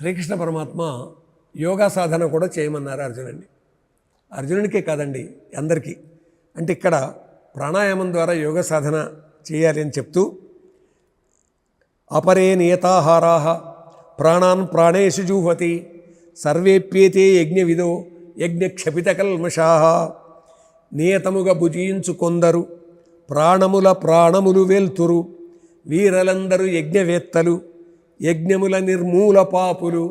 శ్రీకృష్ణ పరమాత్మ యోగా సాధన కూడా చేయమన్నారు అర్జునుడిని. అర్జునుడికే కాదండి, అందరికీ. అంటే ఇక్కడ ప్రాణాయామం ద్వారా యోగ సాధన చేయాలి అని చెప్తూ, అపరే నియతాహారా ప్రాణాన్ ప్రాణేషు జూహతి సర్వేప్యేతే యజ్ఞవిదో యజ్ఞక్షపితకల్మషా. నియతముగా భుజించు కొందరు ప్రాణములు వెల్తురు వీరలందరూ యజ్ఞవేత్తలు యజ్ఞముల నిర్మూల పాపులు.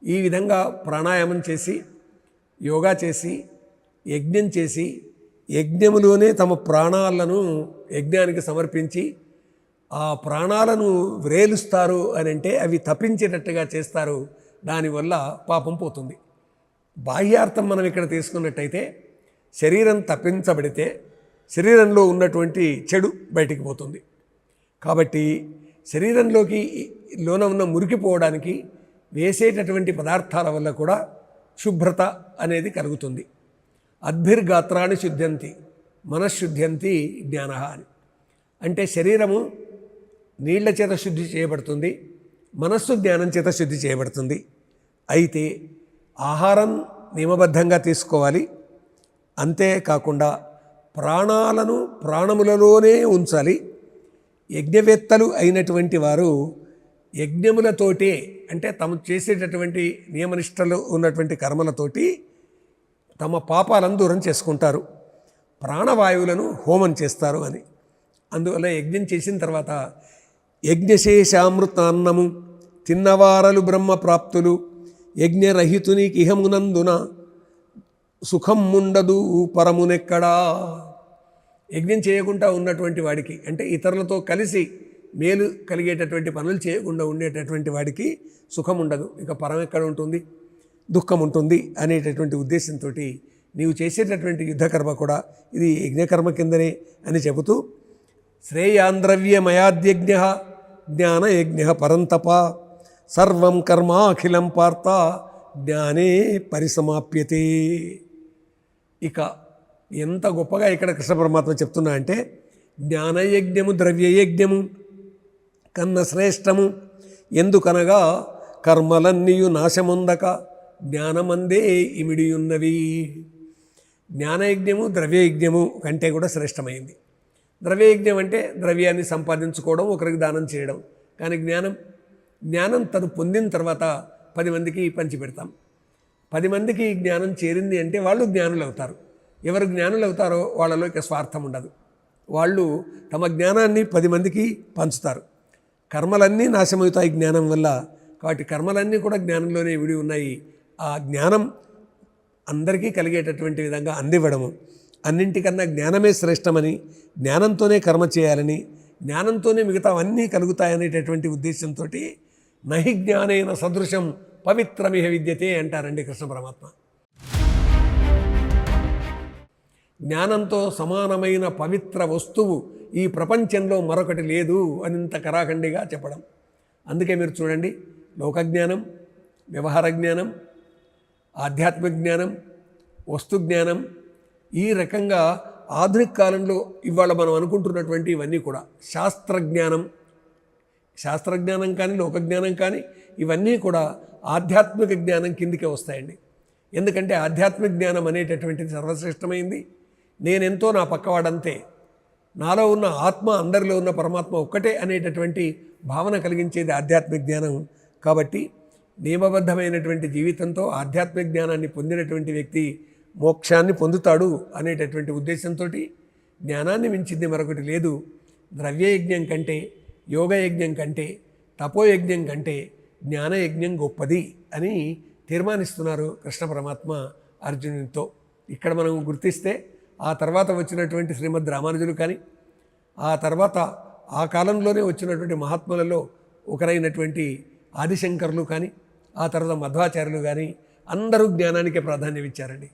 ఈ విధంగా ప్రాణాయామం చేసి యోగా చేసి యజ్ఞం చేసి యజ్ఞములోనే తమ ప్రాణాలను యజ్ఞానికి సమర్పించి ఆ ప్రాణాలను వ్రేలుస్తారు అని అంటే అవి తప్పించేటట్టుగా చేస్తారు. దానివల్ల పాపం పోతుంది. బాహ్యార్థం మనం ఇక్కడ తీసుకున్నట్టయితే శరీరం తప్పించబడితే శరీరంలో ఉన్నటువంటి చెడు బయటికి పోతుంది. కాబట్టి శరీరంలోకి లోన ఉన్న మురికిపోవడానికి వేసేటటువంటి పదార్థాల వల్ల కూడా శుభ్రత అనేది కలుగుతుంది. అద్భిర్గాత్రాన్ని శుద్ధ్యంతి మనశ్శుద్ధ్యంతి జ్ఞాన అని. అంటే శరీరము నీళ్ల చేత శుద్ధి చేయబడుతుంది, మనస్సు జ్ఞానం చేత శుద్ధి చేయబడుతుంది. అయితే ఆహారం నియమబద్ధంగా తీసుకోవాలి. అంతేకాకుండా ప్రాణాలను ప్రాణములలోనే ఉంచాలి. యజ్ఞవేత్తలు అయినటువంటి వారు యజ్ఞములతోటే, అంటే తమ చేసేటటువంటి నియమనిష్టలు ఉన్నటువంటి కర్మలతోటి తమ పాపాలను దూరం చేసుకుంటారు. ప్రాణవాయువులను హోమం చేస్తారు అని. అందువల్ల యజ్ఞం చేసిన తర్వాత యజ్ఞశేషామృతాన్నము తిన్నవారలు బ్రహ్మప్రాప్తులు యజ్ఞరహితునికి ఇహమునందున సుఖం ఉండదు పరమునెక్కడా. యజ్ఞం చేయకుండా ఉన్నటువంటి వాడికి, అంటే ఇతరులతో కలిసి మేలు కలిగేటటువంటి పనులు చేయకుండా ఉండేటటువంటి వాడికి సుఖం ఉండదు, ఇక పరం ఎక్కడ ఉంటుంది, దుఃఖం ఉంటుంది అనేటటువంటి ఉద్దేశంతో నీవు చేసేటటువంటి యుద్ధకర్మ కూడా ఇది యజ్ఞకర్మ కిందనే అని చెబుతూ, శ్రేయాంద్రవ్యమయాద్యజ్ఞ జ్ఞానయజ్ఞ పరంతప సర్వం కర్మాఖిలం పార్త జ్ఞానే పరిసమాప్యతే. ఇక ఎంత గొప్పగా ఇక్కడ కృష్ణ పరమాత్మ చెప్తున్నా అంటే, జ్ఞానయజ్ఞము ద్రవ్యయజ్ఞము కన్న శ్రేష్టము, ఎందుకనగా కర్మలన్నీయు నాశముందక జ్ఞానమందే ఇమిడియున్నవి. జ్ఞానయజ్ఞము ద్రవ్యయజ్ఞము కంటే కూడా శ్రేష్టమైంది. ద్రవ్యయజ్ఞం అంటే ద్రవ్యాన్ని సంపాదించుకోవడం, ఒకరికి దానం చేయడం. కానీ జ్ఞానం తను పొందిన తర్వాత 10 మందికి పంచిపెడతాం. 10 మందికి జ్ఞానం చేరింది అంటే వాళ్ళు జ్ఞానులు అవుతారు. ఎవరు జ్ఞానులు అవుతారో వాళ్ళలో ఇక స్వార్థం ఉండదు. వాళ్ళు తమ జ్ఞానాన్ని 10 మందికి పంచుతారు. కర్మలన్నీ నాశమవుతాయి జ్ఞానం వల్ల. కాబట్టి కర్మలన్నీ కూడా జ్ఞానంలోనే విడి ఉన్నాయి. ఆ జ్ఞానం అందరికీ కలిగేటటువంటి విధంగా అందివ్వడము, అన్నింటికన్నా జ్ఞానమే శ్రేష్టమని, జ్ఞానంతోనే కర్మ చేయాలని, జ్ఞానంతోనే మిగతావన్నీ కలుగుతాయనేటటువంటి ఉద్దేశంతో నహి జ్ఞానేన సదృశం పవిత్రమిహ విద్యతే అంటారండి కృష్ణ పరమాత్మ. జ్ఞానంతో సమానమైన పవిత్ర వస్తువు ఈ ప్రపంచంలో మరొకటి లేదు అనింత కరాఖండిగా చెప్పడం. అందుకే మీరు చూడండి, లోకజ్ఞానం, వ్యవహార జ్ఞానం, ఆధ్యాత్మిక జ్ఞానం, వస్తు జ్ఞానం, ఈ రకంగా ఆధునిక కాలంలో ఇవాళ మనం అనుకుంటున్నటువంటి ఇవన్నీ కూడా శాస్త్రజ్ఞానం కానీ లోకజ్ఞానం కానీ ఇవన్నీ కూడా ఆధ్యాత్మిక జ్ఞానం కిందికే వస్తాయండి. ఎందుకంటే ఆధ్యాత్మిక జ్ఞానం అనేటటువంటిది సర్వశ్రేష్టమైంది. నేనెంతో నా పక్కవాడంతే, నాలో ఉన్న ఆత్మ అందరిలో ఉన్న పరమాత్మ ఒక్కటే అనేటటువంటి భావన కలిగించేది ఆధ్యాత్మిక జ్ఞానం. కాబట్టి నియమబద్ధమైనటువంటి జీవితంతో ఆధ్యాత్మిక జ్ఞానాన్ని పొందినటువంటి వ్యక్తి మోక్షాన్ని పొందుతాడు అనేటటువంటి ఉద్దేశంతో జ్ఞానాన్ని మించింది మరొకటి లేదు. ద్రవ్యయజ్ఞం కంటే, యోగయజ్ఞం కంటే, తపోయజ్ఞం కంటే జ్ఞానయజ్ఞం గొప్పది అని తీర్మానిస్తున్నారు కృష్ణ పరమాత్మ అర్జునునితో. ఇక్కడ మనం గుర్తిస్తే ఆ తర్వాత వచ్చినటువంటి శ్రీమద్ రామానుజులు కానీ, ఆ తర్వాత ఆ కాలంలోనే వచ్చినటువంటి మహాత్ములలో ఒకరైనటువంటి ఆదిశంకరులు కానీ, ఆ తర్వాత మధ్వాచార్యులు కానీ అందరూ జ్ఞానానికే ప్రాధాన్యం ఇచ్చారండి.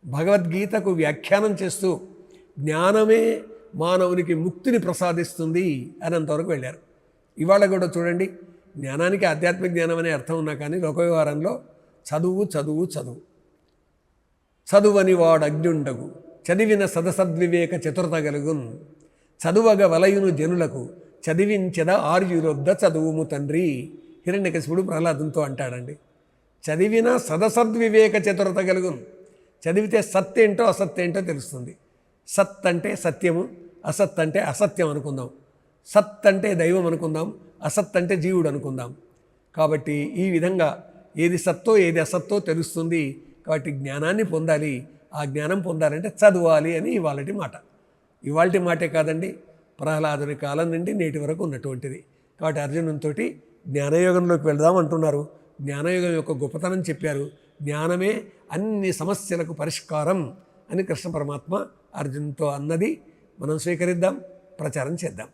భగవద్గీతకు వ్యాఖ్యానం చేస్తూ జ్ఞానమే మానవునికి ముక్తిని ప్రసాదిస్తుంది అని అంతవరకు వెళ్ళారు. ఇవాళ కూడా చూడండి, జ్ఞానానికి ఆధ్యాత్మిక జ్ఞానం అనే అర్థం ఉన్నా కానీ లోక వ్యవహారంలో చదువు చదువు చదువు చదువని వాడు అజ్ఞుండగు చదివిన సదసద్వివేక చతురతగలుగున్ చదువగ వలయును జనులకు చదివించెద ఆర్యురొద్ద చదువుము తండ్రి హిరణ్యకశిపుడు ప్రహ్లాదంతో అంటాడండి. చదివిన సదసద్వివేక చతురత కలుగును. చదివితే సత్ ఏంటో అసత్ ఏంటో తెలుస్తుంది. సత్ అంటే సత్యము, అసత్ అంటే అసత్యం అనుకుందాం. సత్ అంటే దైవం అనుకుందాం, అసత్ అంటే జీవుడు అనుకుందాం. కాబట్టి ఈ విధంగా ఏది సత్తో ఏది అసత్తో తెలుస్తుంది. కాబట్టి జ్ఞానాన్ని పొందాలి. ఆ జ్ఞానం పొందాలంటే చదవాలి అని ఇవాళటి మాట. ఇవాళటి మాటే కాదండి, ప్రహ్లాదుని కాలం నుండి నేటి వరకు ఉన్నటువంటిది. కాబట్టి అర్జునునితో జ్ఞానయోగంలోకి వెళదాం అంటున్నారు. జ్ఞానయోగం యొక్క గొప్పతనం చెప్పారు. జ్ఞానమే అన్ని సమస్యలకు పరిష్కారం అని కృష్ణ పరమాత్మ అర్జునుతో అన్నది మనం స్వీకరిద్దాం, ప్రచారం చేద్దాం.